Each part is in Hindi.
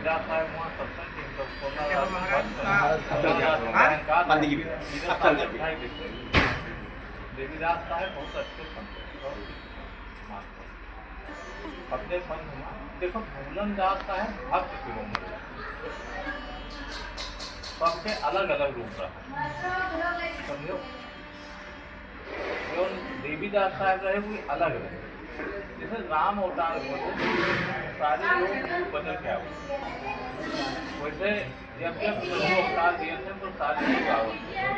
देवीदास साहब वहाँ सत्संग की तो देवीदास साहब बहुत अच्छे संत अपने संत देखो भूलन दास साहब भक्त शिरोमणि सबके अलग अलग रूप रहा समझो जो देवीदास साहब रहे वो अलग रहे जैसे राम अवतार हुए सारे लोग बदल के आए वैसे जब जब अवतार दिए थे तो सारे लोग आओ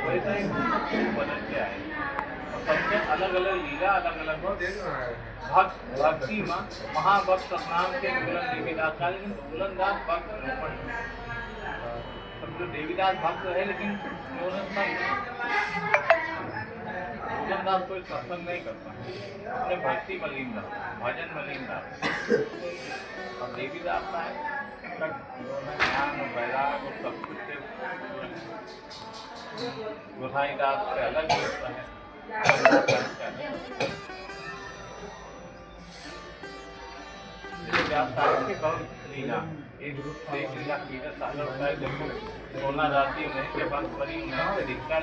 वैसे बदल के आए और सबसे अलग अलग लीला अलग अलग भक्त भक्ति में महाभक्त नाम के भूलन देवीदास का लेकिन भूलन दास भक्त समझो देवीदास भक्त है लेकिन भूलन कोई सत्संग नहीं करता अपने भक्ति मलिन रहा भजन मलिन रहा और देवीदास का है ज्ञान वैराग और सब कुछ से गोसाई दास से अलग होता है लीला एक लीला कीर्तन सागर होता है देखो सोना राती में के बाद बड़ी में दिखता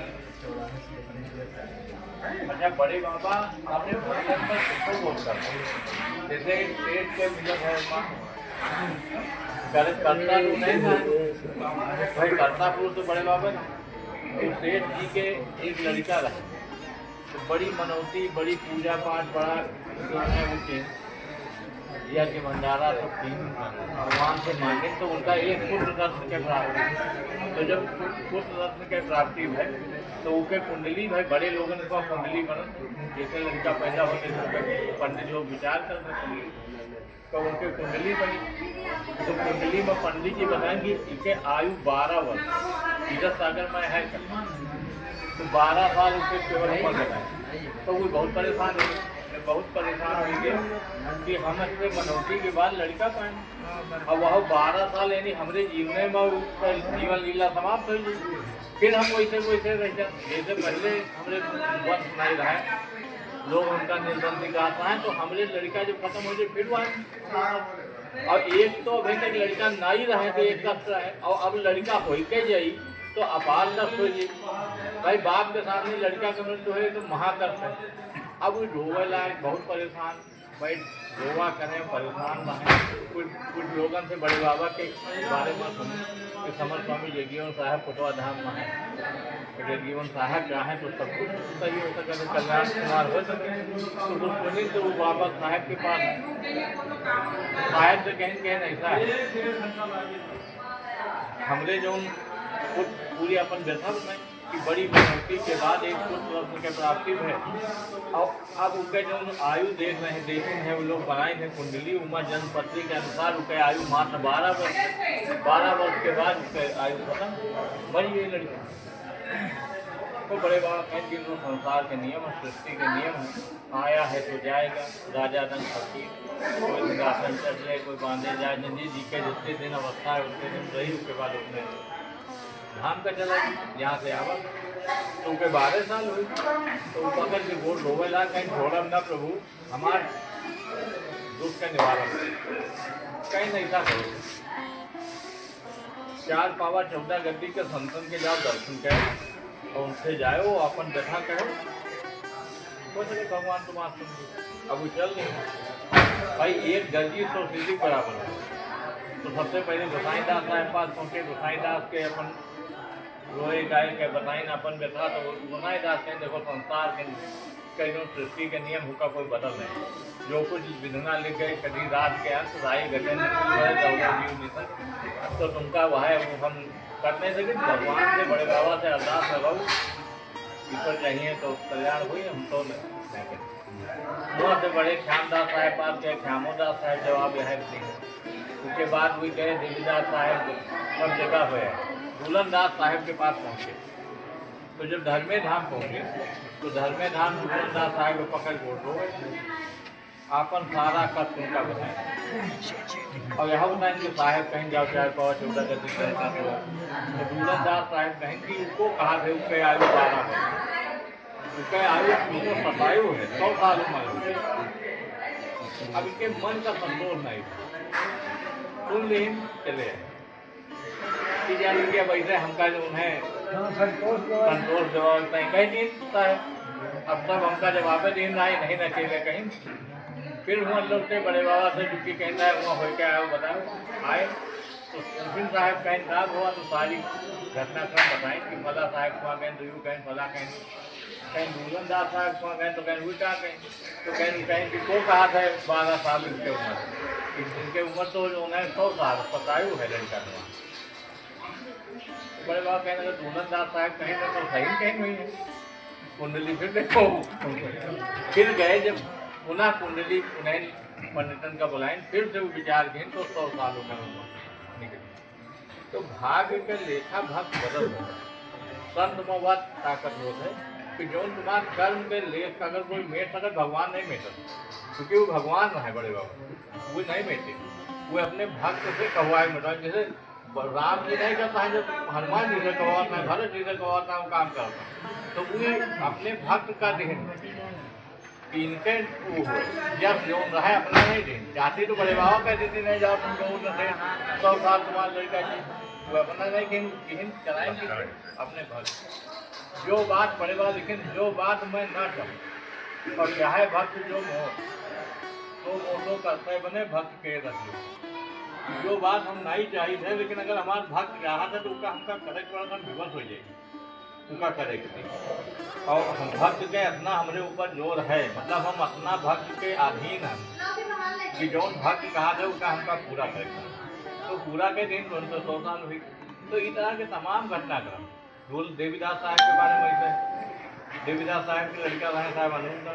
अच्छा बड़े बाबा अपने भजन पर किसको बोलता जैसे पेट के मिलन है करता तो नहीं था भाई करता पुरुष तो बड़े बाबा ना तो सेठ जी के एक लड़का रहा तो बड़ी मनौती बड़ी पूजा पाठ बड़ा उनके या के भंडारा तो भगवान से मांगे तो उनका एक पुत्र रत्न के प्राप्ति तो जब पुत्र रत्न के प्राप्ति है तो उनके कुंडली भाई बड़े लोगों ने कहा कुंडली बना जैसे लड़का पैदा होते तो पंडित लोग विचार करते कुंडली तो उनके कुंडली बनी तो कुंडली में पंडित जी बताएंगे इनके आयु 12 वर्ष तीरथ सागर में है तो 12 साल उनके केवल उम्र बताए तो वो बहुत परेशान हो गए कि हम अपने मनौती के बाद लड़का पाए अब वह 12 साल यानी हमारे जीवन में जीवन लीला समाप्त हो गई फिर हम वैसे वैसे रह जाए जैसे पहले हमारे वंश नहीं रहा लोग उनका निर्बंध दिखाता है तो हमारे लड़का जो खत्म हो जाए फिर वह और एक तो अभी तक लड़का नहीं रहे तो एक कष्ट है और अब लड़का हो के जाई तो अपार कष्ट हो जाए भाई बाप के सामने लड़का का मृत्यु है तो महाकष्ट है अब वो रोवे लायक बहुत परेशान भाई रोवा करें परेशान रहें कुछ लोगों से बड़े बाबा के बारे में सुने कि समर स्वामी जगजीवन साहब पुटवा धाम में है जगजीवन साहब चाहें तो सब कुछ सही हो सके तो कल्याण कुमार हो सके तो कुछ सुनी तो वो बाबा साहब के पास साहब से कहीं ऐसा है हमने जो पूरी अपन व्यथा बनाई कि बड़ी भक्ति के बाद एक पुत्र रत्न के प्राप्ति है और अब उनके जो आयु देखे हैं वो लोग बनाए थे कुंडली उमा जन्मपत्री के अनुसार उनके आयु मात्र 12 वर्ष के बाद उसके आयु खत्म मरी गई लड़की तो बड़े बाबा कहें कि संसार के नियम सृष्टि के नियम है आया है तो जाएगा राजा दन फकीर कोई सिंहासन चढ़ ले कोई बांधे जाए नंदी जी के जितने दिन अवस्था है उतने दिन रही उसके बाद उसने धाम का चला यहाँ से आवा तो उनके 12 साल हुई तो पकड़ के वोट रोवेला कहीं छोड़म ना प्रभु हमार दुख का निवारण कहीं नहीं था करो 4 पावा 14 गद्दी के संतन के जाओ दर्शन करो और उनसे जाओ अपन व्यथा करो तो चले भगवान तुम्हारा सुन अब वो चल नहीं भाई एक गद्दी तो सीधी बराबर है तो सबसे पहले गोसाई दास साहब पास पहुँचे गोसाई दास के अपन रोए गाय के बताई ना अपन व्यथा तो गोसाई दास कहें देखो संसार के कहीं सृष्टि के नियम हुआ कोई बदल नहीं जो कुछ विधना लिख गए कभी रात के अंत राई घटे तो तुमका वह है वो हम कर नहीं सके भगवान से बड़े बाबा से अरदास लगाओ ईश्वर चाहिए तो कल्याण हुई हम तो वहाँ से बड़े श्यामदास साहब पास गए श्यामोदास साहब जवाब यह उसके बाद भी गए देवीदास साहब सब जगह हुए भूलन दास साहब के पास पहुँचे तो जब धर्मे धाम पहुँचे तो धर्मे धाम भूलन दास साहब को पकड़ बोलो आपन सारा कष्ट उनका बताए और यहाँ बताएं कि साहब कहीं जाओ 4 पावा 14 गति करता तो भूलन दास साहब कहें कि उनको कहा थे उसके आयु 12 है उसके आयु 127 है 100 साल उम्र अब इनके मन का संतोष नहीं सुन ले चले कि जाने कि अब ऐसे हमका जो है संतोष जवाब कहीं नहीं सकता है। अब तब हमका जवाब दिन आए नहीं न अकेले कहीं। फिर हम लोग से बड़े बाबा से चुकी कहता है वहाँ हो क्या है वो बताओ। आए तो सुफिन साहब कहीं साहब हुआ तो सारी घटनाक्रम बताएं कि फला साहब वहाँ गए तो यूँ कहीं फला कहीं दूलन दास साहब वहाँ गए तो कहीं वो क्या कहीं तो कहीं कि को कहा था 12 साल इनके उम्र इनके उम्र तो जो है 100 साल बतायु है लड़का तो बड़े बाबा कहने लगे दूलन दास साहब कहीं तो सही कहीं नहीं है। कुंडली फिर देखो फिर गए जब पुनः कुंडली पुनः पंडितन का बुलाएं फिर से वो विचार किए तो 100 सालों में निकले। तो भाग्य के लेखा भाग बदल होता है। संत में बात ताकत होता है कि जो तुम्हारे कर्म के लेख अगर कोई मेट अगर भगवान नहीं मेटता क्योंकि वो भगवान है बड़े बाबा वो नहीं मेटे वो अपने भक्त से कहवाए मिटा। जैसे राम जी नहीं करता है जब हनुमान जी से कहवाता है भरत जी से कहवाता है वो काम करता है तो वो अपने भक्त का देन इनके जब जो रहे अपना नहीं दिन चाहती तो बड़े बाबा कहती थी नहीं जाओ तुम लोग 100 साल तुम्हारा लड़का जी वो अपना नहीं कहीं चलाएंगे अपने भक्त जो बात बड़े बाबा लेकिन जो बात मैं न कहूँ और चाहे भक्त जो हो तो वो तो करते बने भक्त के रखे जो बात हम नहीं चाहिए थे लेकिन अगर हमारा भक्त चाहा था तो उसका हमका करेक्ट वाला विवश हो जाएगी उनका करेक्ट और हम भक्त के अपना हमारे ऊपर जोर है मतलब हम अपना भक्त के अधीन हैं कि जो भक्त कहा था उसका हमका पूरा करेगा तो पूरा के दिन 100 साल हुई। तो इस तरह के तमाम घटनाक्रम बोल देवीदास साहब के बारे में ऐसे देवीदास साहब की लड़का रहे साहब अनुदा